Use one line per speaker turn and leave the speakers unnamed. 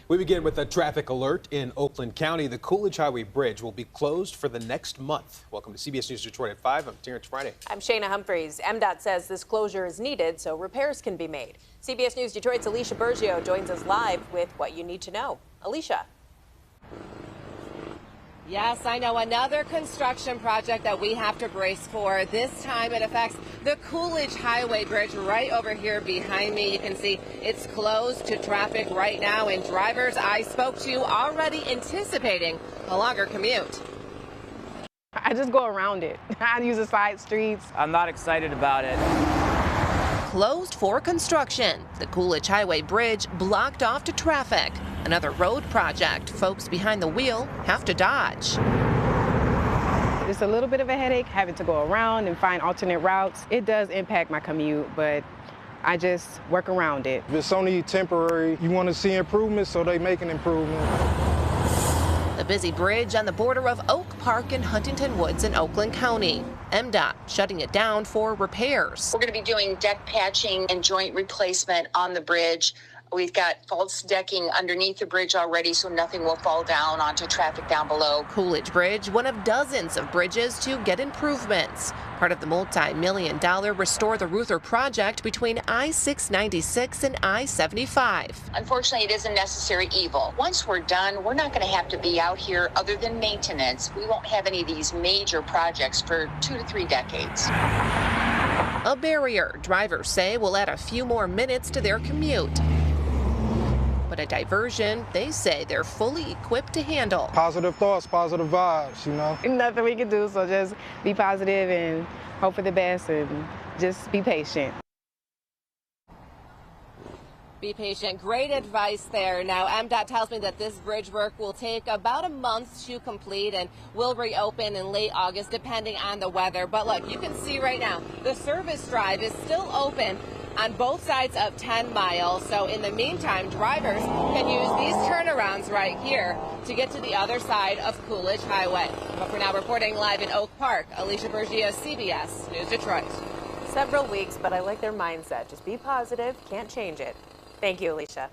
We begin with a traffic alert in Oakland County. The Coolidge Highway bridge will be closed for the next month. Welcome to CBS News Detroit at 5. I'm Terrence Friday.
I'm Shayna Humphreys. MDOT says this closure is needed so repairs can be made. CBS News Detroit's Alicia Bergio joins us live with what you need to know. Alicia.
Yes, I know, another construction project that we have to brace for. This time it affects the Coolidge Highway bridge right over here behind me. You can see it's closed to traffic right now, and drivers I spoke to already anticipating a longer commute.
I just go around it. I use the side streets.
I'm not excited about it.
Closed for construction. The Coolidge Highway bridge blocked off to traffic. Another road project folks behind the wheel have to dodge.
It's a little bit of a headache having to go around and find alternate routes. It does impact my commute, but I just work around it.
If it's only temporary, you want to see improvements, so they make an improvement.
The busy bridge on the border of Oak Park and Huntington Woods in Oakland County. MDOT shutting it down for repairs.
We're going to be doing deck patching and joint replacement on the bridge. We've got false decking underneath the bridge already, so nothing will fall down onto traffic down below.
Coolidge Bridge, one of dozens of bridges to get improvements. Part of the multi-million-dollar Restore the Ruther project between I-696 and I-75.
Unfortunately, it is a necessary evil. Once we're done, we're not going to have to be out here other than maintenance. We won't have any of these major projects for 2 to 3 decades.
A barrier, drivers say, will add a few more minutes to their commute. But a diversion they say they're fully equipped to handle.
Positive thoughts, positive vibes, you know.
Nothing we can do, so just be positive and hope for the best and just be patient.
Be patient. Great advice there. Now, MDOT tells me that this bridge work will take about a month to complete and will reopen in late August, depending on the weather. But look, you can see right now, the service drive is still open on both sides of 10 Mile. So in the meantime, drivers can use these turnarounds right here to get to the other side of Coolidge Highway. But for now, reporting live in Oak Park, Alicia Bergio, CBS News Detroit.
Several weeks, but I like their mindset. Just be positive. Can't change it. Thank you, Alicia.